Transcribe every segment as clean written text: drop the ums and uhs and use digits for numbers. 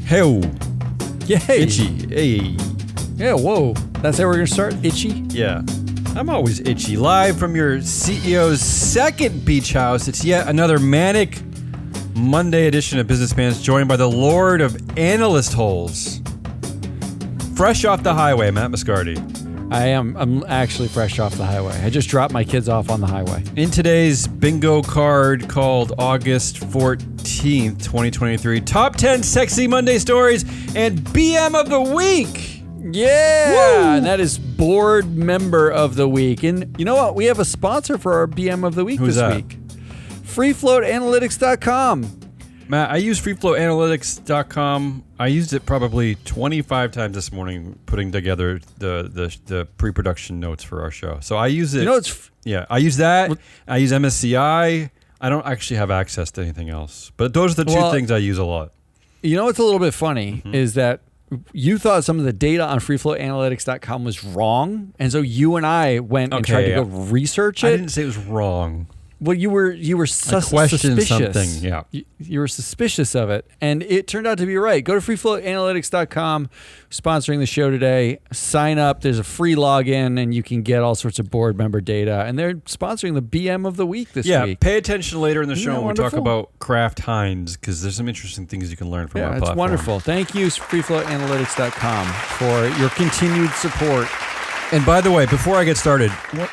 Hey, Yay. itchy. Hey, Yeah, whoa. That's how we're going to start? Itchy? yeah. I'm always itchy. Live from your CEO's second beach house. It's yet another manic Monday edition of Business Pants, joined by the Lord of Analyst Holes. Fresh off the highway, Matt Moscardi. I'm actually fresh off the highway. I just dropped my kids off on the highway. In today's bingo card called August 14th, 2023, Top 10 Sexy Monday Stories and BM of the Week. Yeah! Woo! And that is Board Member of the Week. And you know what? We have a sponsor for our BM of the Week Who's this that? week. FreeFloatAnalytics.com. Matt, I use freeflowanalytics.com. I used it probably 25 times this morning putting together the pre-production notes for our show. So I use it. You know, it's I use that. I use MSCI. I don't actually have access to anything else. But those are the two things I use a lot. You know what's a little bit funny is that you thought some of the data on freeflowanalytics.com was wrong, and so you and I went and tried to go research it. I didn't say it was wrong. Well, you were questioned suspicious. something, yeah. You were suspicious of it, and it turned out to be right. Go to freeflowanalytics.com, sponsoring the show today. Sign up. There's a free login, and you can get all sorts of board member data. And they're sponsoring the BM of the Week this week. Yeah, pay attention later in the show that when we talk wonderful? about Kraft Heinz, because there's some interesting things you can learn from our Yeah, it's platform. wonderful. Thank you, freeflowanalytics.com, for your continued support. And by the way, before I get started,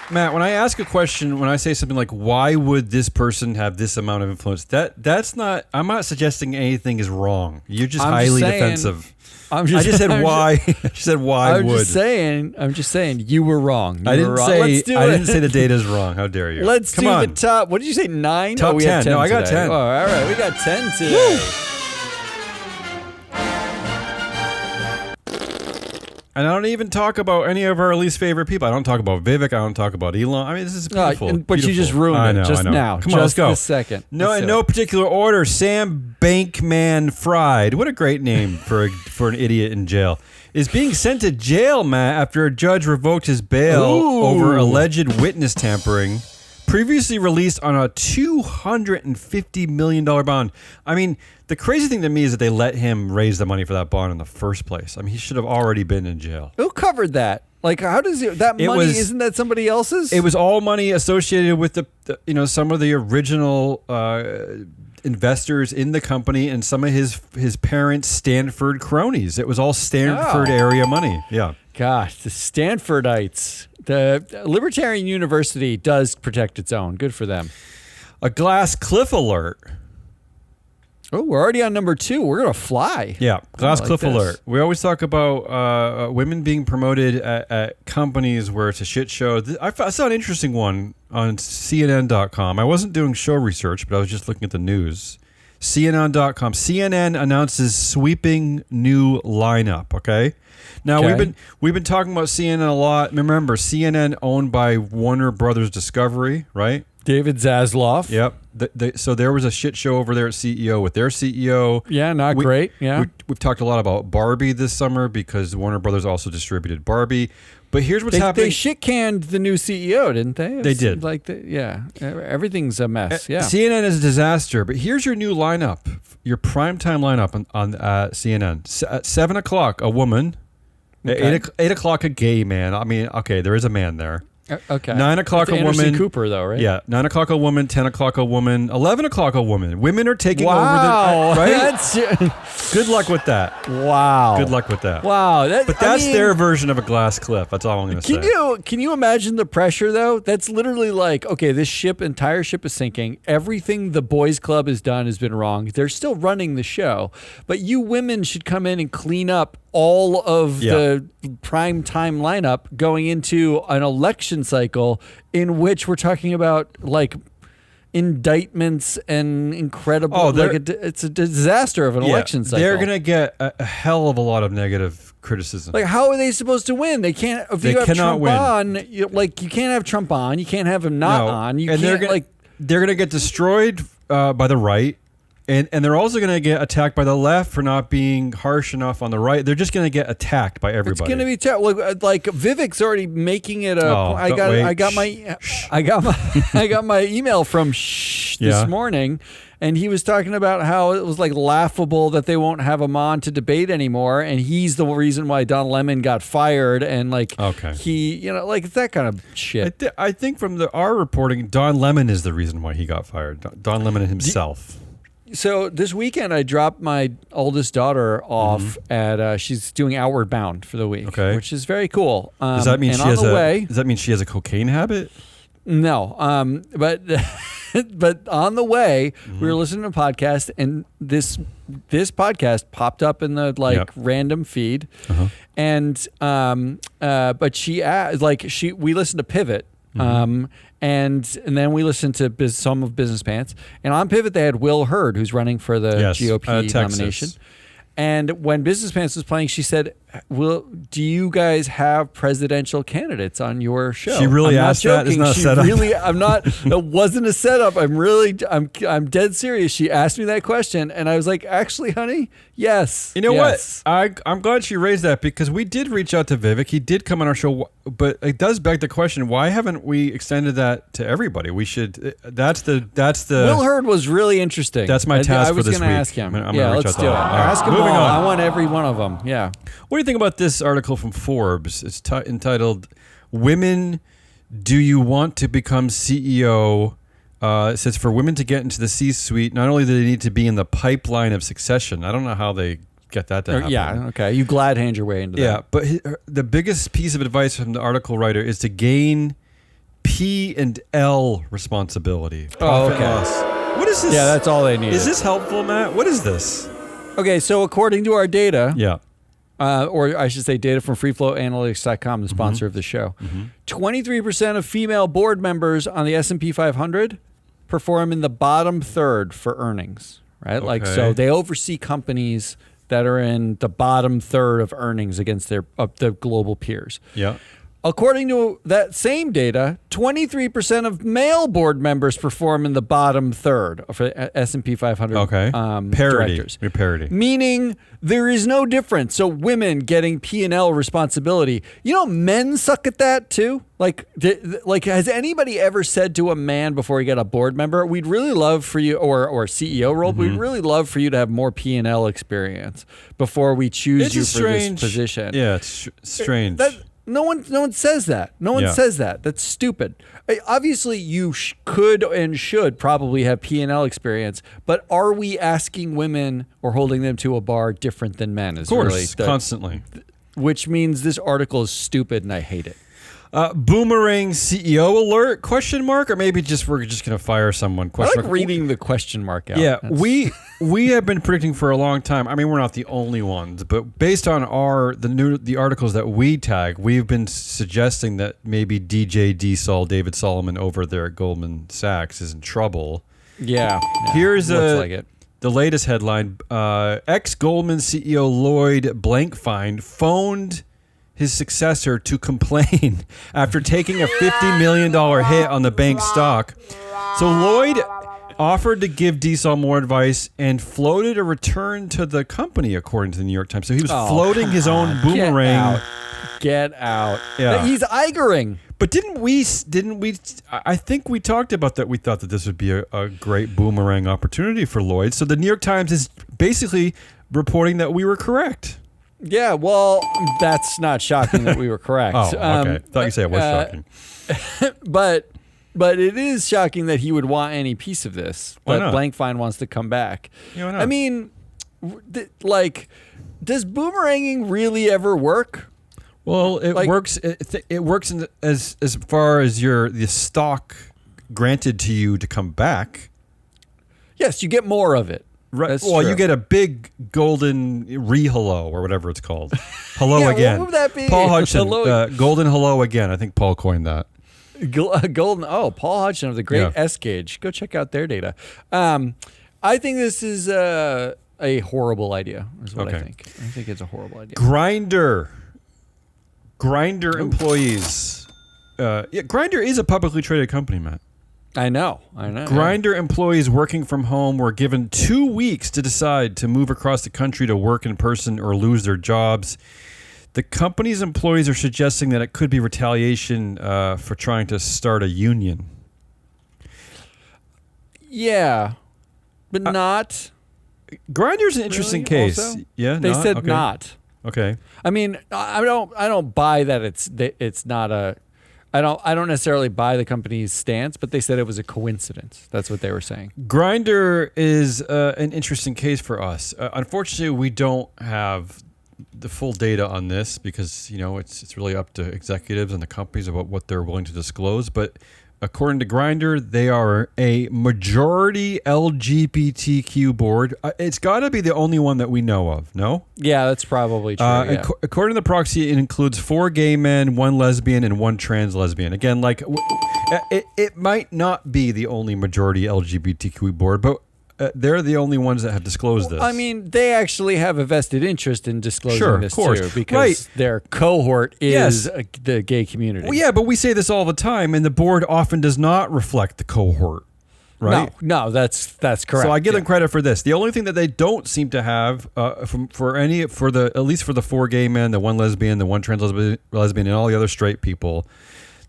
Matt, when I ask a question, when I say something like, why would this person have this amount of influence, that's not, I'm not suggesting anything is wrong. You're just highly defensive. I just said why. I just said why I'm would. just saying you were wrong. I didn't Let's do I it. didn't say the data's wrong. How dare you? Let's Come do on. the top. What did you say? 9? Top we have 10. No, I got today. 10. Oh, all right, we got 10 today. And I don't even talk about any of our least favorite people. I don't talk about Vivek. I don't talk about Elon. I mean, this is beautiful. But you just ruined it just now. Come on, let's go. This second. No, in no particular order. Sam Bankman Fried. What a great name for an idiot in jail. Is being sent to jail, Matt, after a judge revoked his bail over alleged witness tampering. Previously released on a $250 million bond. I mean, the crazy thing to me is that they let him raise the money for that bond in the first place. I mean, he should have already been in jail. Who covered that? Like, how does that money? Isn't that somebody else's? It was all money associated with the some of the original investors in the company and some of his parents' Stanford cronies. It was all Stanford area money. Yeah. Gosh, the Stanfordites. The Libertarian University does protect its own. Good for them. A glass cliff alert. Oh, we're already on number 2. We're going to fly. Yeah, glass like cliff this. alert. We always talk about women being promoted at companies where it's a shit show. I saw an interesting one on CNN.com. I wasn't doing show research, but I was just looking at the news. CNN.com. CNN announces sweeping new lineup. Okay. Now we've been talking about CNN a lot. Remember, CNN owned by Warner Brothers Discovery, right? David Zaslav. Yep. So there was a shit show over there at CEO with their CEO. Yeah, not great. Yeah. We've talked a lot about Barbie this summer because Warner Brothers also distributed Barbie. But here's what's happening. They shit-canned the new CEO, didn't they? They did. Everything's a mess. Yeah. CNN is a disaster. But here's your new lineup, your primetime lineup on CNN. At 7 o'clock, a woman. Okay. At 8 o'clock, a gay man. I mean, okay, there is a man there. Okay. 9 o'clock, It's a Anderson woman. Cooper, though, right? Yeah. 9 o'clock, a woman. 10 o'clock, a woman. 11 o'clock, a woman. Women are taking over the. Right? Good luck with that. Wow. Good luck with that. Wow. But that's their version of a glass cliff. That's all I'm going to say. Can you imagine the pressure, though? That's literally like, okay, this entire ship is sinking. Everything the boys club has done has been wrong. They're still running the show. But you women should come in and clean up all of the prime time lineup going into an election cycle in which we're talking about like indictments and incredible it's a disaster of an election cycle. They're gonna get a hell of a lot of negative criticism. Like, how are they supposed to win? They can't. If you have cannot Trump on, you can't have Trump on. You can't have him not on. They're gonna get destroyed by the right. And they're also going to get attacked by the left for not being harsh enough on the right. They're just going to get attacked by everybody. It's going to be terrible. Like Vivek's already making it a. Oh, I got my email from this morning, and he was talking about how it was like laughable that they won't have him on to debate anymore, and he's the reason why Don Lemon got fired, and like he, like it's that kind of shit. I think from our reporting, Don Lemon is the reason why he got fired. Don Lemon himself. So this weekend, I dropped my oldest daughter off at. She's doing Outward Bound for the week, which is very cool. Does that mean she has a cocaine habit? No, but but on the way, we were listening to a podcast, and this podcast popped up in the random feed, and but she we listened to Pivot. And then we listened to some of Business Pants. And on Pivot, they had Will Hurd, who's running for the GOP nomination. And when Business Pants was playing, she said, do you guys have presidential candidates on your show? She really asked that? It's not a setup. It wasn't a setup. I'm dead serious. She asked me that question, and I was like, actually, honey, yes. You know what? I'm glad she raised that, because we did reach out to Vivek. He did come on our show, but it does beg the question, why haven't we extended that to everybody? We should. That's the. Will Hurd was really interesting. That's my task for this week. I was going to ask him. Let's do it. Right. Ask him all. I want every one of them. Yeah. What do you think about this article from Forbes? It's entitled "Women, Do You Want to Become CEO?" It says for women to get into the C-suite, not only do they need to be in the pipeline of succession. I don't know how they get that to happen. Yeah, okay. You glad hand your way into that. Yeah, but the biggest piece of advice from the article writer is to gain P&L responsibility. Oh, okay. What is this? Yeah, that's all they need. Is this helpful, Matt? What is this? Okay, so according to our data, yeah, or I should say data from freeflowanalytics.com, the sponsor of the show, 23% of female board members on the S&P 500 perform in the bottom third for earnings, right? Okay. So they oversee companies that are in the bottom third of earnings against the global peers. Yeah. According to that same data, 23% of male board members perform in the bottom third for S&P 500 directors. Parity. Meaning there is no difference. So women getting P&L responsibility. Men suck at that too. Like has anybody ever said to a man before you get a board member, we'd really love for you, or CEO role, we'd really love for you to have more P&L experience before we choose you for this position. Yeah, it's strange. No one says that. No one says that. That's stupid. Obviously, you could and should probably have P&L experience, but are we asking women or holding them to a bar different than men? Of course, constantly. Which means this article is stupid, and I hate it. Boomerang CEO alert? Question mark? Or maybe we're just going to fire someone? I like reading the question mark out. Yeah, we have been predicting for a long time. I mean, we're not the only ones, but based on the articles that we tag, we've been suggesting that maybe DJ D-Sol, David Solomon over there at Goldman Sachs is in trouble. Yeah. Here's the latest headline. Ex-Goldman CEO Lloyd Blankfein phoned his successor to complain after taking a $50 million hit on the bank's stock. So Lloyd offered to give D-Sol more advice and floated a return to the company, according to the New York Times. So he was floating his own boomerang. Get out. Yeah. He's Igering. But didn't we, I think we talked about that. We thought that this would be a great boomerang opportunity for Lloyd. So the New York Times is basically reporting that we were correct. Yeah, well, that's not shocking that we were correct. Oh, okay. Thought you said it was shocking. But it is shocking that he would want any piece of this. Why But not? Blankfein wants to come back. Yeah, why not? I mean, does boomeranging really ever work? Well, it works. It works as far as the stock granted to you to come back. Yes, you get more of it. Right. That's well, true. you get a big golden hello or whatever it's called. Hello Yeah, again. what would that be? Paul Hudson. Hello. Golden hello again. I think Paul coined that. Golden. Oh, Paul Hudson of the Great S-Gauge. Go check out their data. I think this is a horrible idea. Is what I think. I think it's a horrible idea. Grindr employees. Grindr is a publicly traded company, Matt. I know. Grindr employees working from home were given 2 weeks to decide to move across the country to work in person or lose their jobs. The company's employees are suggesting that it could be retaliation for trying to start a union. Yeah, but not. Grindr's an interesting case. Also? Yeah, they said okay. not. Okay. I mean, I don't buy that it's not a. I don't necessarily buy the company's stance, but they said it was a coincidence. That's what they were saying. Grindr is an interesting case for us. Unfortunately, we don't have the full data on this because it's really up to executives and the companies about what they're willing to disclose. But according to Grindr, they are a majority LGBTQ board. It's got to be the only one that we know of. No? Yeah, that's probably true. Yeah. According to the proxy, it includes 4 gay men, 1 lesbian, and 1 trans lesbian. Again, it might not be the only majority LGBTQ board, but they're the only ones that have disclosed this. I mean, they actually have a vested interest in disclosing this too, because their cohort is the gay community. Well, yeah, but we say this all the time, and the board often does not reflect the cohort, right? No, that's correct. So I give them credit for this. The only thing that they don't seem to have, at least for the 4 gay men, the 1 lesbian, the 1 trans lesbian, and all the other straight people,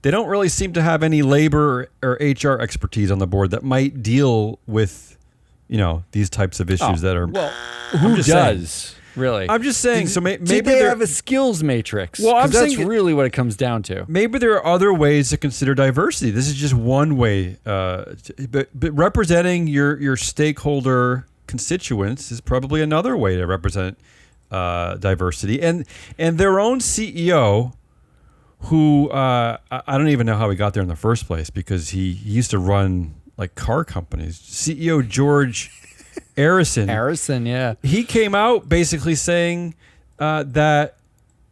they don't really seem to have any labor or HR expertise on the board that might deal with these types of issues that are. Well, who does really? I'm just saying. So maybe they have a skills matrix. Well, I'm that's saying really what it comes down to. Maybe there are other ways to consider diversity. This is just one way. But representing your stakeholder constituents is probably another way to represent diversity. And their own CEO, who I don't even know how he got there in the first place, because he used to run car companies. CEO George Arison. Yeah. He came out basically saying that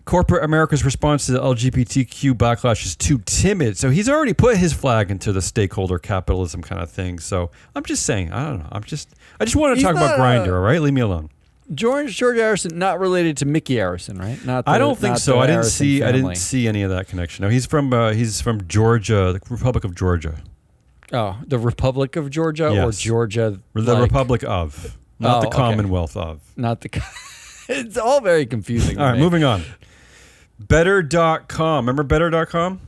corporate America's response to the LGBTQ backlash is too timid. So he's already put his flag into the stakeholder capitalism kind of thing. So I'm just saying, I don't know. I just want to talk about Grindr, all right? Leave me alone. George Arison, not related to Mickey Arison, right? I don't think so. I didn't see any of that connection. No, he's from Georgia, the Republic of Georgia. Oh, the Republic of Georgia, yes. Or Georgia? The Republic of, not the Commonwealth of. Not the. It's all very confusing. All right, moving on. Better.com. Remember Better.com?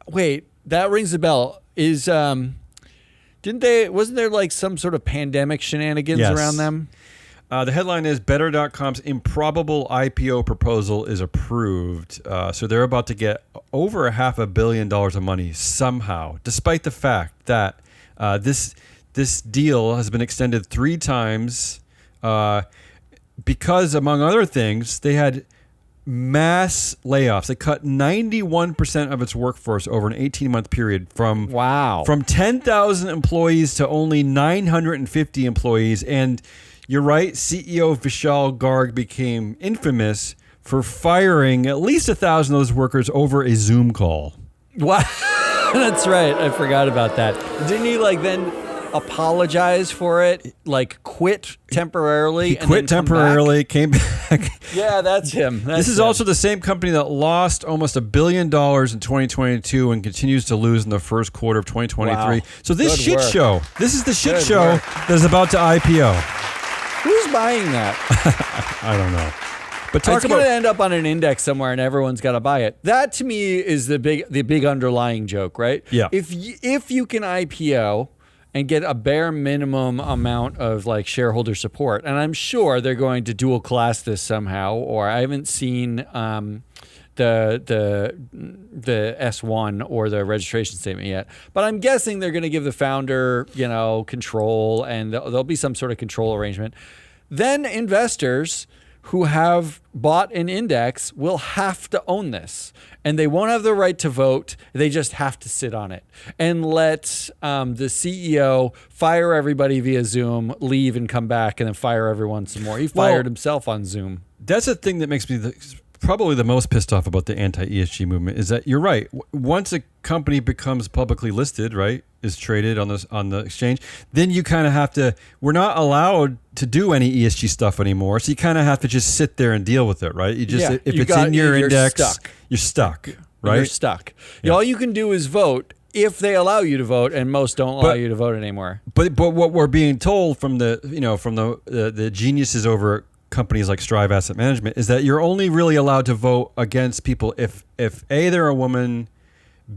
Wait, that rings a bell. Wasn't there some sort of pandemic shenanigans around them? The headline is Better.com's improbable IPO proposal is approved. So they're about to get over $500 million of money somehow, despite the fact that this deal has been extended 3 times because, among other things, they had mass layoffs. They cut 91% of its workforce over an 18-month period from 10,000 employees to only 950 employees. And you're right, CEO Vishal Garg became infamous for firing at least 1,000 of those workers over a Zoom call. Wow. That's right. I forgot about that. Didn't he then apologize for it? Quit temporarily? He quit temporarily, came back. Yeah, that's him. This is also the same company that lost almost $1 billion in 2022 and continues to lose in the first quarter of 2023. Wow. So this Good shit work. show, this is the shit Good show work. that is about to IPO. Who's buying that? I don't know. But It's going to end up on an index somewhere, and everyone's got to buy it. That to me is the big underlying joke, right? Yeah. If you can IPO and get a bare minimum amount of shareholder support, and I'm sure they're going to dual class this somehow, or I haven't seen the S1 or the registration statement yet, but I'm guessing they're going to give the founder control, and there'll be some sort of control arrangement. Then investors who have bought an index will have to own this, and they won't have the right to vote. They just have to sit on it and let the CEO fire everybody via Zoom, leave and come back, and then fire everyone some more. He fired himself on Zoom. That's the thing that makes me probably the most pissed off about the anti-ESG movement is that you're right. Once a company becomes publicly listed, right, is traded on the exchange, then you kind of have to. We're not allowed to do any ESG stuff anymore, so you kind of have to just sit there and deal with it, right? If it's in your index, you're stuck, right? You're stuck. Yeah. All you can do is vote if they allow you to vote, and most don't allow you to vote anymore. But what we're being told from the geniuses over at companies like Strive Asset Management is that you're only really allowed to vote against people if A, they're a woman,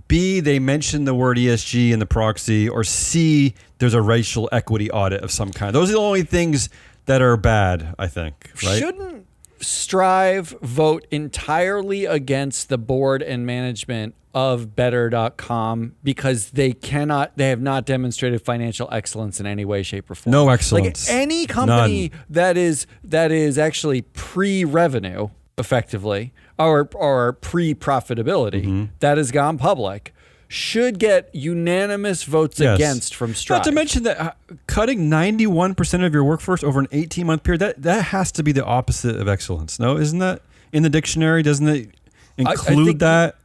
B, they mention the word ESG in the proxy, or C, there's a racial equity audit of some kind. Those are the only things that are bad, I think. Right? Shouldn't Strive vote entirely against the board and management of Better.com because they have not demonstrated financial excellence in any way, shape, or form? No excellence. Like any company None. that is actually pre-revenue, effectively, or pre-profitability, that has gone public, should get unanimous votes against from Strive. Not to mention that cutting 91% of your workforce over an 18-month period, that has to be the opposite of excellence. No, isn't that in the dictionary? Doesn't it include that?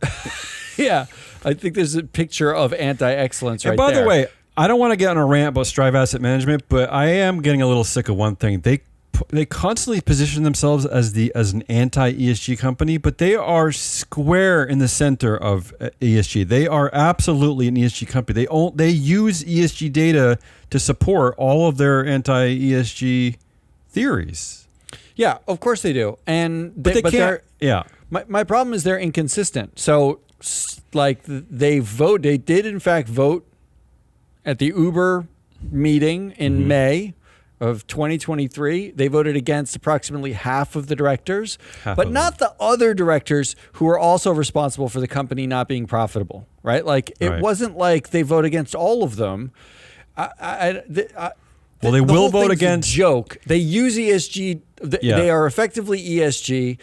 Yeah, I think there's a picture of anti-excellence right there. there. By the way, I don't want to get on a rant about Strive Asset Management, but I am getting a little sick of one thing. They constantly position themselves as an anti-ESG company, but they are square in the center of ESG. They are absolutely an ESG company. They use ESG data to support all of their anti-ESG theories. Yeah, of course they do. But they can't. Yeah. My problem is they're inconsistent. So, like, they did in fact vote at the Uber meeting in May of 2023. They voted against approximately half of the directors, but not the other directors who are also responsible for the company not being profitable, right? Like, it wasn't like they vote against all of them. Well, they will vote against. Joke. They use ESG. They are effectively ESG,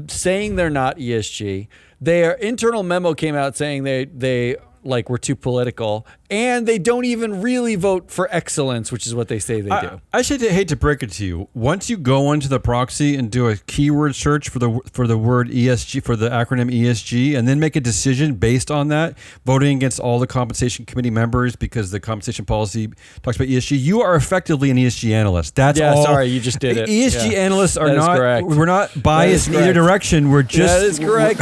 saying they're not ESG. Their internal memo came out saying they like we're too political, and they don't even really vote for excellence, which is what they say they do. I should hate to break it to you. Once you go into the proxy and do a keyword search for the word ESG, for the acronym ESG, and then make a decision based on that, voting against all the compensation committee members because the compensation policy talks about ESG, you are effectively an ESG analyst. That's all. Sorry, you just did it. ESG analysts are not. Correct. We're not biased in either direction. We're just. That is correct.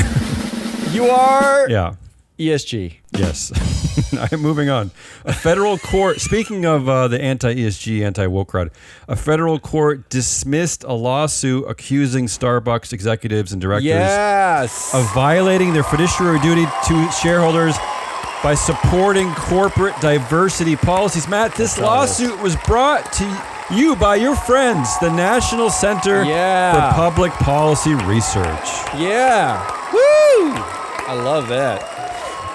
You are. Yeah. ESG. Yes. I'm moving on. A federal court, speaking of the anti-ESG, anti-woke crowd, a federal court dismissed a lawsuit accusing Starbucks executives and directors of violating their fiduciary duty to shareholders by supporting corporate diversity policies. Matt, this lawsuit was brought to you by your friends, the National Center for Public Policy Research. Yeah. Woo! I love that.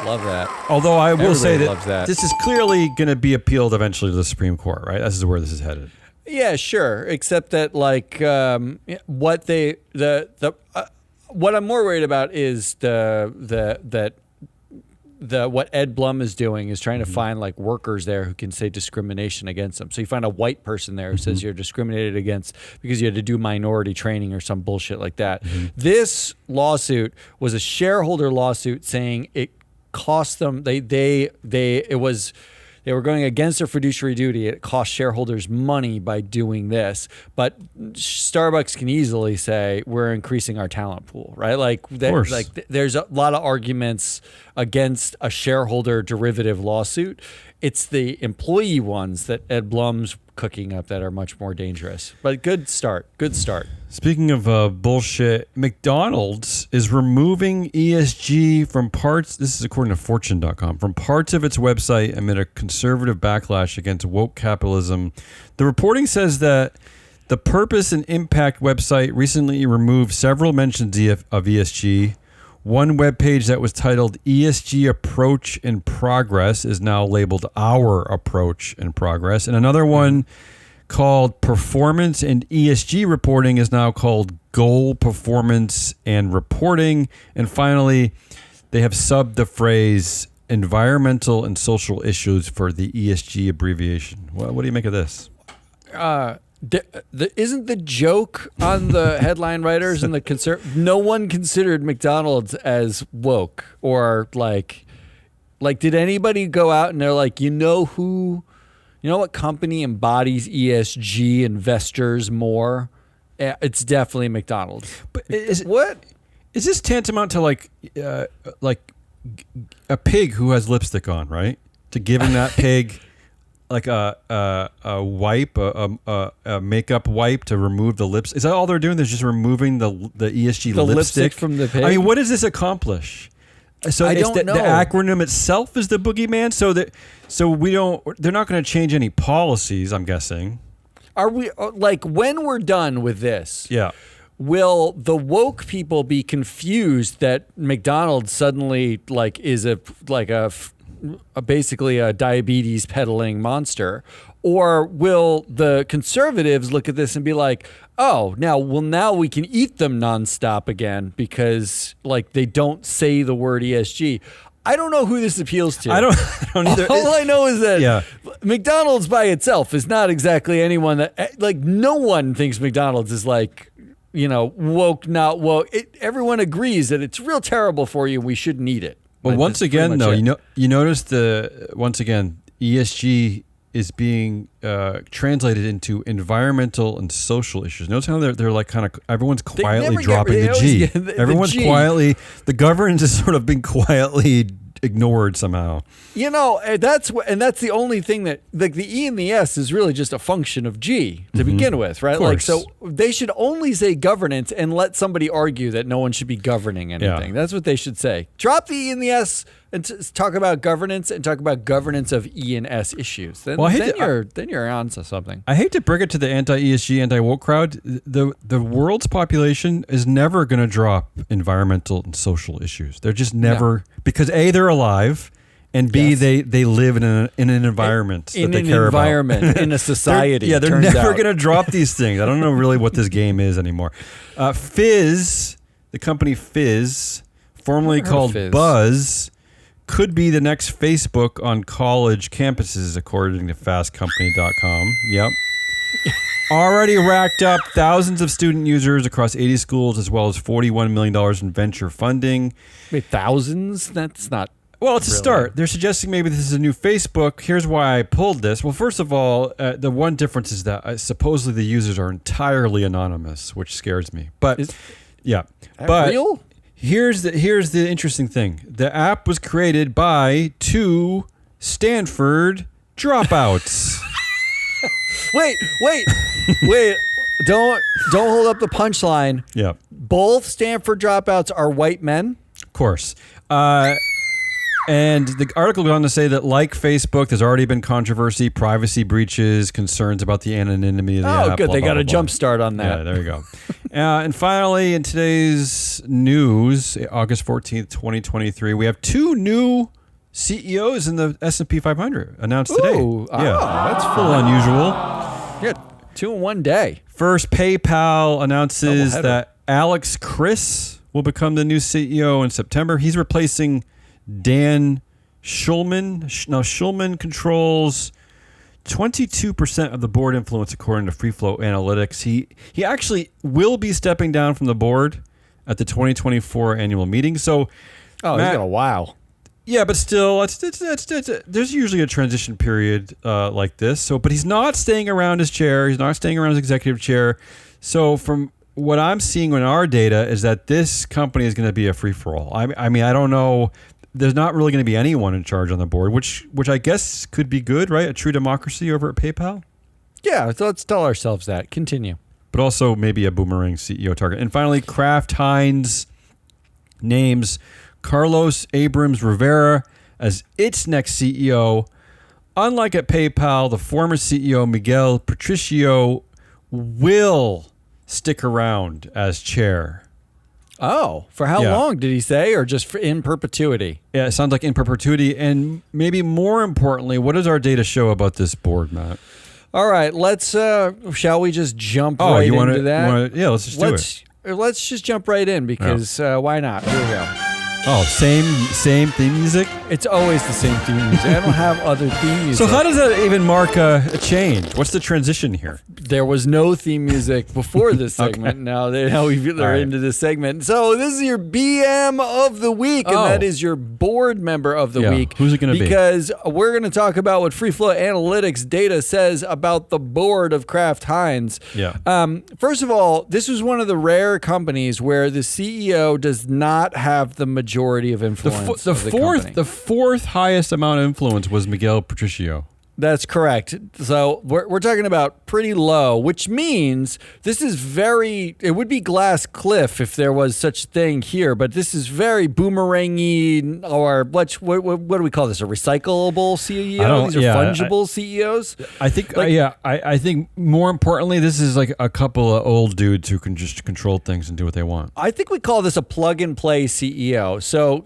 Love that. Although I will say that this is clearly going to be appealed eventually to the Supreme Court, right? This is where this is headed. Yeah, sure. Except that, like, what I'm more worried about is what Ed Blum is doing is trying to find like workers there who can say discrimination against them. So you find a white person there who says you're discriminated against because you had to do minority training or some bullshit like that. This lawsuit was a shareholder lawsuit saying it cost them they were going against their fiduciary duty. It cost shareholders money by doing this. But Starbucks can easily say we're increasing our talent pool, right? Like there's a lot of arguments against a shareholder derivative lawsuit. It's the employee ones that Ed Blum's cooking up that are much more dangerous. But good start. Good start. Speaking of bullshit, McDonald's is removing ESG from parts, this is according to Fortune.com, from parts of its website amid a conservative backlash against woke capitalism. The reporting says that the Purpose and Impact website recently removed several mentions of ESG. One webpage that was titled ESG Approach in Progress is now labeled Our Approach in Progress. And another one called Performance and ESG Reporting is now called Goal Performance and Reporting. And finally, they have subbed the phrase environmental and social issues for the ESG abbreviation. What do you make of this? Isn't the joke on the headline writers and no one considered McDonald's as woke or like did anybody go out and they're like, you know what company embodies ESG investors more? It's definitely McDonald's. But what is this tantamount to like a pig who has lipstick on, right? To giving that pig like a wipe, a makeup wipe to remove the lips. Is that all they're doing? They're just removing the ESG lipstick from the pig. I mean, what does this accomplish? So I it's don't know. The acronym itself is the boogeyman. So we don't. They're not going to change any policies. I'm guessing. Are we like when we're done with this? Yeah. Will the woke people be confused that McDonald's suddenly like is basically a diabetes peddling monster, or will the conservatives look at this and be like, oh, now we can eat them nonstop again because like they don't say the word ESG. I don't know who this appeals to. I don't either. All I know is that Yeah. McDonald's by itself is not exactly anyone that like no one thinks McDonald's is like, woke, not woke. Everyone agrees that it's real terrible for you. We shouldn't eat it. Well, But once that's pretty again, much though, it. you notice ESG is being translated into environmental and social issues. Notice how they're like kind of everyone's quietly never dropping they the always G. get the Everyone's G. quietly. The governance is sort of being quietly ignored somehow. That's the only thing that like the E and the S is really just a function of G to begin with, right? Like, course. so they should only say governance and let somebody argue that no one should be governing anything. Yeah. That's what they should say. Drop the E and the S and talk about governance and talk about governance of E and S issues. Then, Well, I hate to- then you're on to something. I hate to bring it to the anti-ESG, anti-woke crowd. The world's population is never going to drop environmental and social issues. They're just never because A, they're alive, and B, Yes. they live in an environment that they care about. in a society. They're turns never out. going to drop these things. I don't know really what this game is anymore. Fizz, the company Fizz, formerly Never heard of called Fizz. Buzz, could be the next Facebook on college campuses, according to fastcompany.com. Yep. Already racked up thousands of student users across 80 schools, as well as $41 million in venture funding. Wait, thousands? That's not. Well, it's a Really? start. They're suggesting maybe this is a new Facebook. Here's why I pulled this. Well, first of all, the one difference is that supposedly the users are entirely anonymous, which scares me. But Is yeah, that but real? here's the interesting thing. The app was created by 2 Stanford dropouts. Wait. Don't hold up the punchline. Yeah, Both Stanford dropouts are white men. of course. And the article goes on to say that, like Facebook, there's already been controversy, privacy breaches, concerns about the anonymity of the app. Good. blah, They blah, got blah, a blah. jump start on that. Yeah, there you go. And finally, in today's news, August 14th, 2023, we have 2 new CEOs in the S&P 500 announced today. Ooh, that's a fun. little unusual. Yeah, 2 in one day. First, PayPal announces Doubleheader. that Alex Chris will become the new CEO in September. He's replacing Dan Schulman. Now, Schulman controls 22% of the board influence, according to Free Flow Analytics. He actually will be stepping down from the board at the 2024 annual meeting. So, Oh, Matt- he's got a wow. yeah, but still, there's usually a transition period like this. So, but he's not staying around his chair. He's not staying around his executive chair. So, from what I'm seeing in our data is that this company is going to be a free for all. I mean, I don't know. There's not really going to be anyone in charge on the board, which I guess could be good, right? A true democracy over at PayPal, Yeah, so let's tell ourselves that. Continue. but also maybe a boomerang CEO target. And finally, Kraft Heinz names Carlos Abrams Rivera as its next CEO. Unlike at PayPal, the former CEO Miguel Patricio will stick around as chair. Oh, for how Yeah. long did he say, or just in perpetuity? Yeah, it sounds like in perpetuity. And maybe more importantly, what does our data show about this board, Matt? All right, let's. Shall we just jump Oh, right you want into that? Yeah, let's just do it. Let's just jump right in because why not? Here we go. Oh, same theme music. It's always the same theme music. I don't have other theme music. So how does that even mark a change? What's the transition here? There was no theme music before this segment. Now they're right. into this segment. So this is your BM of the week, and that is your board member of the week. Who's it going to be? Because we're going to talk about what Free Flow Analytics data says about the board of Kraft Heinz. Yeah. First of all, this was one of the rare companies where the CEO does not have the majority of influence. The fourth highest amount of influence was Miguel Patricio. That's correct. So we're talking about pretty low, which means this is it would be glass cliff if there was such a thing here, but this is very boomerangy, or what do we call this? A recyclable CEO? These are fungible CEOs? I think, I think more importantly, this is like a couple of old dudes who can just control things and do what they want. I think we call this a plug and play CEO. So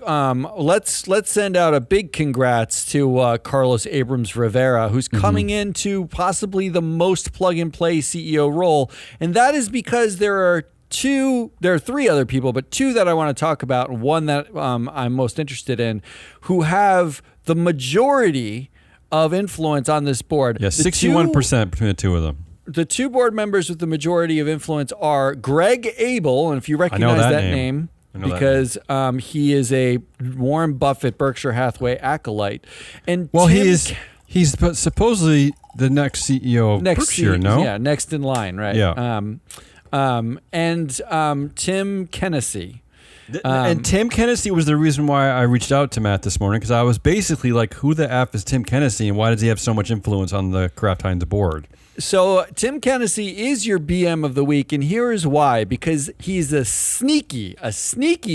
let's send out a big congrats to Carlos Abrams Rivera, who's coming into possibly the most plug-and-play CEO role. And that is because there are three other people, but two that I want to talk about, and one that I'm most interested in, who have the majority of influence on this board. Yeah, 61% between the two of them. The two board members with the majority of influence are Greg Abel, and if you recognize that name because he is a Warren Buffett, Berkshire Hathaway acolyte. And he's supposedly the next CEO of Berkshire, no? Yeah, next in line, right? Yeah. And Tim Kenesey. And Tim Kenesey was the reason why I reached out to Matt this morning, because I was basically like, who the F is Tim Kenesey, and why does he have so much influence on the Kraft Heinz board? So Tim Kenesey is your BM of the week, and here is why. Because he's a sneaky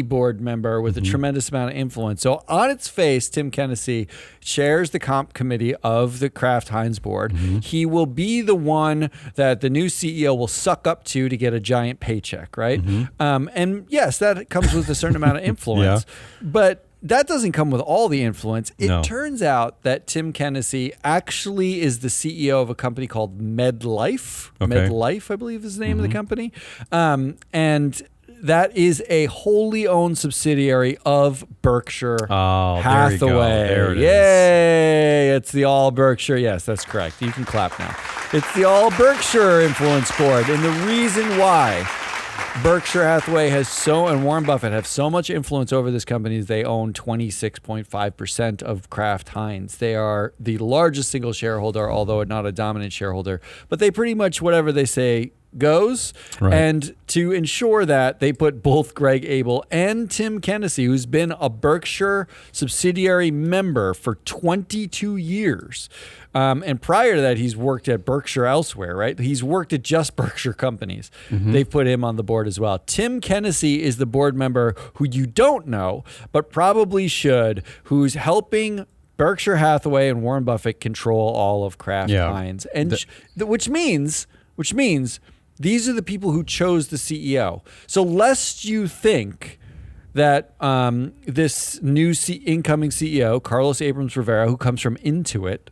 board member with a tremendous amount of influence. So on its face, Tim Kenesey chairs the comp committee of the Kraft Heinz board. He will be the one that the new CEO will suck up to get a giant paycheck, right? And yes, that comes with a certain amount of influence. But that doesn't come with all the influence. It turns out that Tim Kenesey actually is the CEO of a company called MedLife. MedLife, I believe, is the name of the company. And that is a wholly owned subsidiary of Berkshire Hathaway. There it is. Yay! It's the all Berkshire. Yes, that's correct. You can clap now. It's the all Berkshire influence board. And the reason why Berkshire Hathaway and Warren Buffett have so much influence over this company is they own 26.5% of Kraft Heinz. They are the largest single shareholder, although not a dominant shareholder. But they pretty much, whatever they say goes. Right. And to ensure that, they put both Greg Abel and Tim Kenesey, who's been a Berkshire subsidiary member for 22 years. And prior to that, he's worked at Berkshire elsewhere, right? He's worked at just Berkshire companies. They've put him on the board as well. Tim Kenesey is the board member who you don't know, but probably should, who's helping Berkshire Hathaway and Warren Buffett control all of Kraft Heinz. And which means these are the people who chose the CEO. So lest you think that this new incoming CEO, Carlos Abrams Rivera, who comes from Intuit,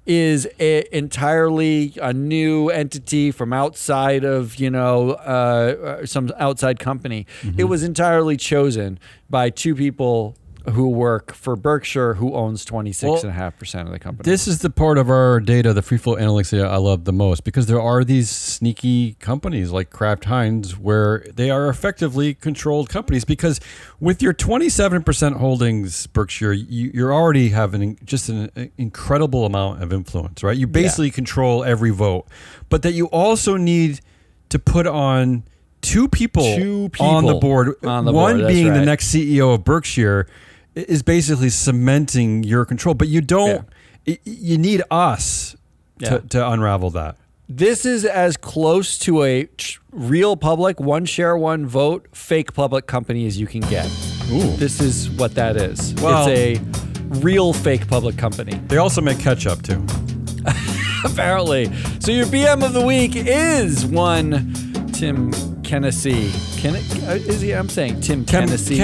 is entirely a new entity from outside of, some outside company. It was entirely chosen by two people who work for Berkshire, who owns 26.5% of the company. This is the part of our data, the free flow analytics data, I love the most, because there are these sneaky companies like Kraft Heinz where they are effectively controlled companies. Because with your 27% holdings, Berkshire, you're already having just an incredible amount of influence, right? You basically control every vote, but that you also need to put on two people on the board. One being the next CEO of Berkshire is basically cementing your control, but you don't. You need us to unravel that. This is as close to a real public, one share, one vote, fake public company as you can get. Ooh. This is what that is. Well, it's a real fake public company. They also make ketchup too. Apparently. So your BM of the week is one Tim Kenesey. I'm saying Tim Kenesey.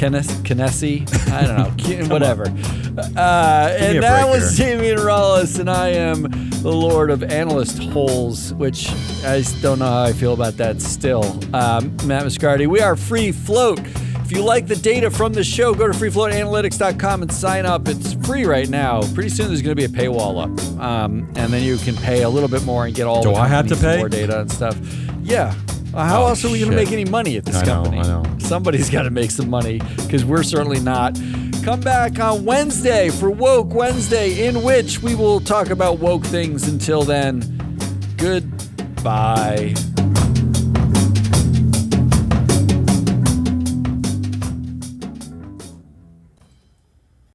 Kenesey. I don't know. Whatever. And that was Damian Rollis, and I am the Lord of Analyst Holes, which I don't know how I feel about that still. Matt Moscardi. We are Free Float. If If you like the data from the show, go to freefloatanalytics.com and sign up. It's free right now. Pretty soon there's going to be a paywall up. And then you can pay a little bit more and get all Do the I have to pay? more data and stuff. Yeah. How else are we going to shit. make any money at this I know, company? I know. Somebody's got to make some money because we're certainly not. Come back on Wednesday for Woke Wednesday, in which we will talk about woke things. Until then, goodbye.